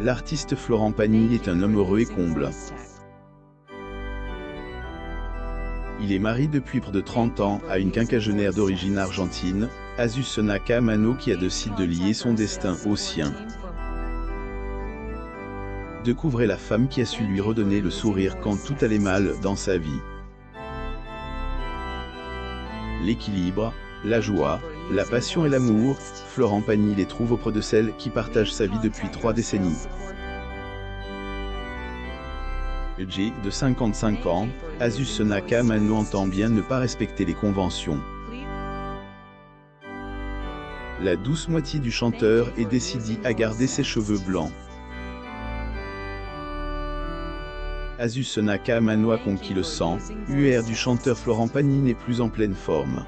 L'artiste Florent Pagny est un homme heureux et comble. Il est marié depuis près de 30 ans à une quinquagénaire d'origine argentine, Azucena Mano, qui a décidé de lier son destin au sien. Découvrez la femme qui a su lui redonner le sourire quand tout allait mal dans sa vie. L'équilibre, la joie, la passion et l'amour, Florent Pagny les trouve auprès de celle qui partage sa vie depuis 3 décennies. Âgée de 55 ans, Azucena Mano entend bien ne pas respecter les conventions. La douce moitié du chanteur est décidée à garder ses cheveux blancs. Azucena Mano a conquis le sang, UR du chanteur Florent Pagny n'est plus en pleine forme.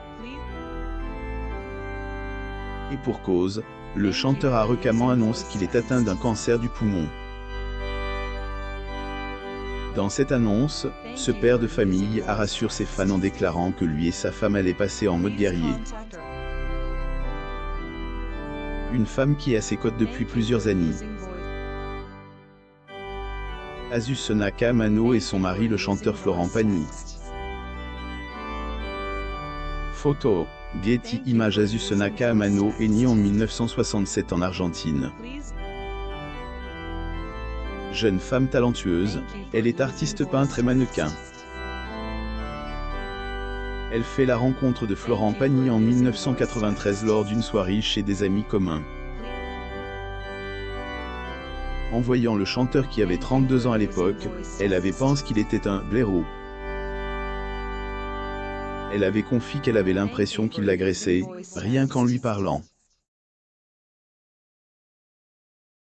Et pour cause, le chanteur a récemment annoncé qu'il est atteint d'un cancer du poumon. Dans cette annonce, ce père de famille a rassuré ses fans en déclarant que lui et sa femme allaient passer en mode guerrier. Une femme qui est à ses côtés depuis plusieurs années. Azucena Mano et son mari le chanteur Florent Pagny. Photo, Getty Images. Azucena Mano est née en 1967 en Argentine. Jeune femme talentueuse, elle est artiste peintre et mannequin. Elle fait la rencontre de Florent Pagny en 1993 lors d'une soirée chez des amis communs. En voyant le chanteur qui avait 32 ans à l'époque, elle avait pensé qu'il était un blaireau. Elle avait confié qu'elle avait l'impression qu'il l'agressait, rien qu'en lui parlant.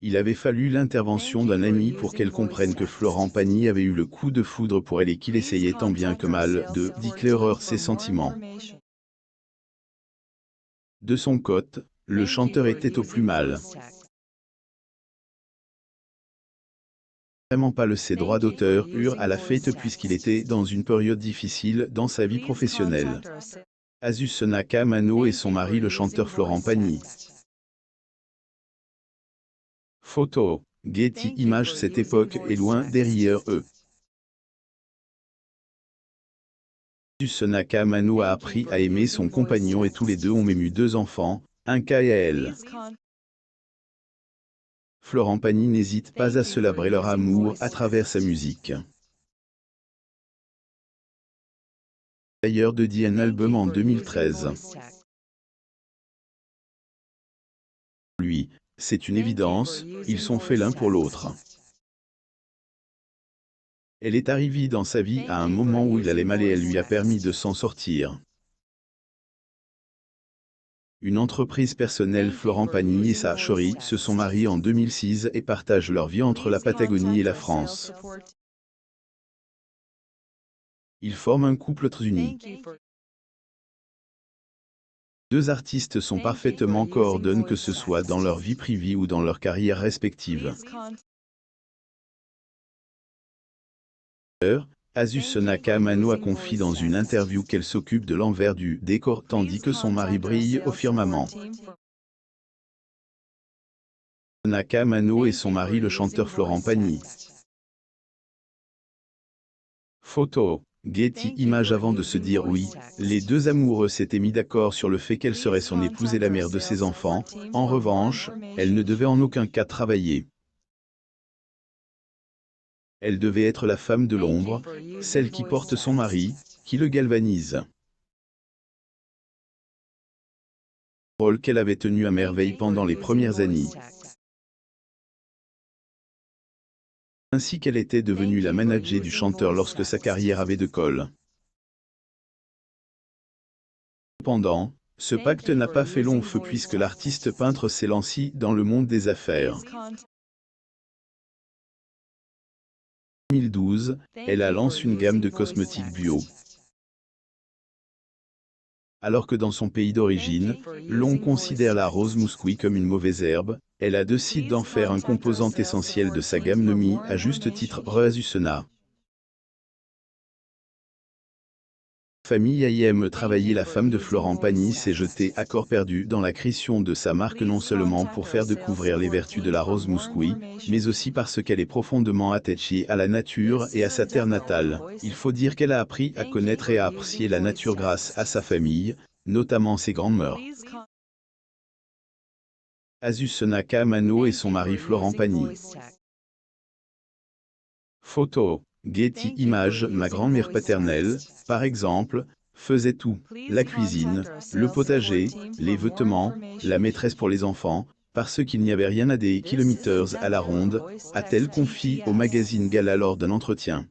Il avait fallu l'intervention d'un ami pour qu'elle comprenne que Florent Pagny avait eu le coup de foudre pour elle et qu'il essayait tant bien que mal de déclarer ses sentiments. De son côté, le chanteur était au plus mal. Vraiment pas ses droits d'auteur à la fête puisqu'il était dans une période difficile dans sa vie professionnelle. Azucena Mano et son mari le chanteur Florent Pagny. Photo, Getty Images. Cette époque est loin derrière eux. Azucena Mano a appris à aimer son compagnon et tous les deux ont même eu 2 enfants, un cas et elle. Florent Pagny n'hésite pas à célébrer leur amour à travers sa musique. D'ailleurs dédié un album en 2013. Lui, c'est une évidence, ils sont faits l'un pour l'autre. Elle est arrivée dans sa vie à un moment où il allait mal et elle lui a permis de s'en sortir. Une entreprise personnelle. Florent Pagny et sa chérie se sont mariés en 2006 et partagent leur vie entre la Patagonie et la France. Ils forment un couple très uni. 2 artistes sont parfaitement coordonnés que ce soit dans leur vie privée ou dans leur carrière respective. Azucena Mano a confié dans une interview qu'elle s'occupe de l'envers du décor tandis que son mari brille au firmament. Azucena Mano et son mari le chanteur Florent Pagny. Photo, Getty Images. Avant de se dire oui, les 2 amoureux s'étaient mis d'accord sur le fait qu'elle serait son épouse et la mère de ses enfants. En revanche, elle ne devait en aucun cas travailler. Elle devait être la femme de l'ombre, celle qui porte son mari, qui le galvanise. Rôle qu'elle avait tenu à merveille pendant les premières années. Ainsi qu'elle était devenue la manager du chanteur lorsque sa carrière avait de colle. Cependant, ce pacte n'a pas fait long feu puisque l'artiste peintre s'est lancé dans le monde des affaires. En 2012, elle a lancé une gamme de cosmétiques bio. Alors que dans son pays d'origine, l'on considère la rose muscouille comme une mauvaise herbe, elle a décidé d'en faire un composant essentiel de sa gamme nommée à juste titre Azucena. Famille aime travailler. La femme de Florent Pagny s'est jetée à corps perdu dans la création de sa marque, non seulement pour faire découvrir les vertus de la rose muscouille, mais aussi parce qu'elle est profondément attachée à la nature et à sa terre natale. Il faut dire qu'elle a appris à connaître et à apprécier la nature grâce à sa famille, notamment ses grandes-mères. Azusena Mano et son mari Florent Pagny. Photo. Getty Images. Ma grand-mère paternelle, par exemple, faisait tout. La cuisine, le potager, les vêtements, la maîtresse pour les enfants, parce qu'il n'y avait rien à des kilomètres à la ronde, a-t-elle confié au magazine Gala lors d'un entretien.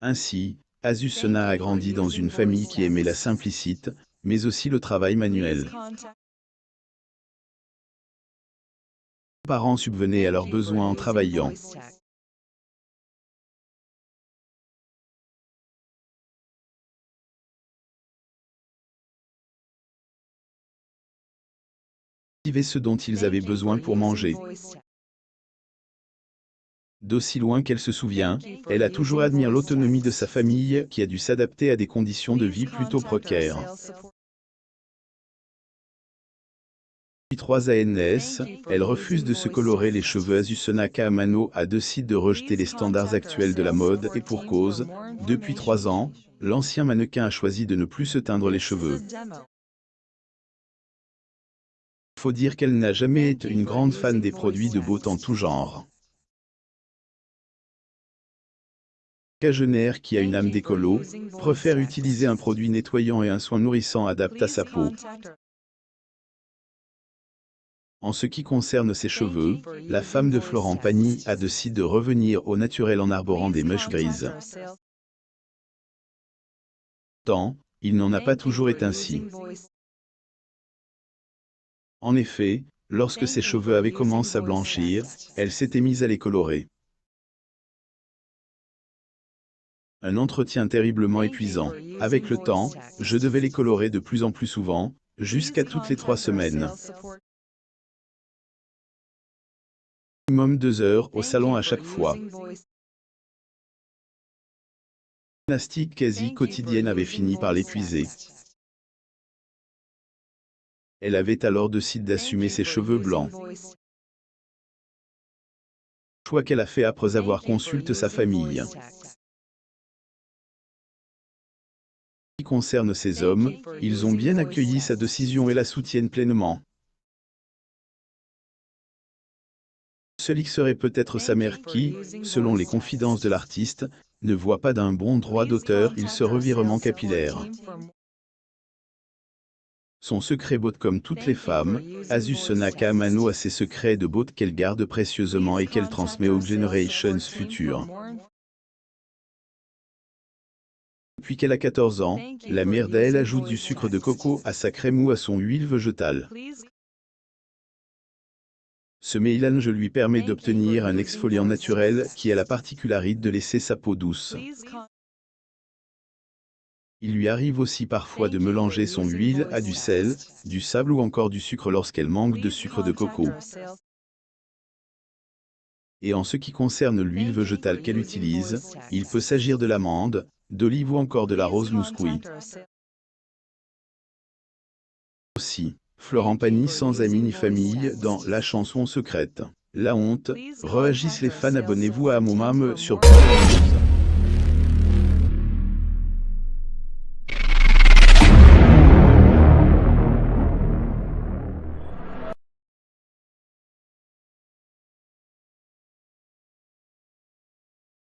Ainsi, Azusena a grandi dans une famille qui aimait la simplicité, mais aussi le travail manuel. Les parents subvenaient à leurs besoins en travaillant. Ce dont ils avaient besoin pour manger. D'aussi loin qu'elle se souvient, elle a toujours admiré l'autonomie de sa famille qui a dû s'adapter à des conditions de vie plutôt précaires. Depuis 3 ans, elle refuse de se colorer les cheveux. Azusena Mano a décidé de rejeter les standards actuels de la mode et pour cause, depuis 3 ans, l'ancien mannequin a choisi de ne plus se teindre les cheveux. Il faut dire qu'elle n'a jamais été une grande fan des produits de beauté en tout genre. Cajunère, qui a une âme d'écolo, préfère utiliser un produit nettoyant et un soin nourrissant adapté à sa peau. En ce qui concerne ses cheveux, la femme de Florent Pagny a décidé de revenir au naturel en arborant des mèches grises. Tant, il n'en a pas toujours été ainsi. En effet, lorsque ses cheveux avaient commencé à blanchir, elle s'était mise à les colorer. Un entretien terriblement épuisant. Avec le temps, je devais les colorer de plus en plus souvent, jusqu'à toutes les 3 semaines. Minimum 2 heures au salon à chaque fois. La gymnastique quasi quotidienne avait fini par l'épuiser. Elle avait alors décidé d'assumer ses cheveux blancs. Choix qu'elle a fait après avoir consulté sa famille. Ce qui concerne ces hommes, ils ont bien accueilli sa décision et la soutiennent pleinement. Seul serait peut-être sa mère qui, selon les confidences de l'artiste, ne voit pas d'un bon droit d'auteur ce revirement capillaire. Son secret beauté comme toutes les femmes, Azusena Mano a ses secrets de beauté qu'elle garde précieusement et qu'elle transmet aux générations futures. Depuis qu'elle a 14 ans, la mère d'elle ajoute du sucre de coco à sa crème ou à son huile végétale. Ce mélange lui permet d'obtenir un exfoliant naturel qui a la particularité de laisser sa peau douce. Il lui arrive aussi parfois de mélanger son huile à du sel, du sable ou encore du sucre lorsqu'elle manque de sucre de coco. Et en ce qui concerne l'huile végétale qu'elle utilise, il peut s'agir de l'amande, d'olive ou encore de la rose muscouille. Aussi, Florent Pagny sans amis ni famille dans la chanson secrète. La honte, réagissent les fans. Abonnez-vous à Momam sur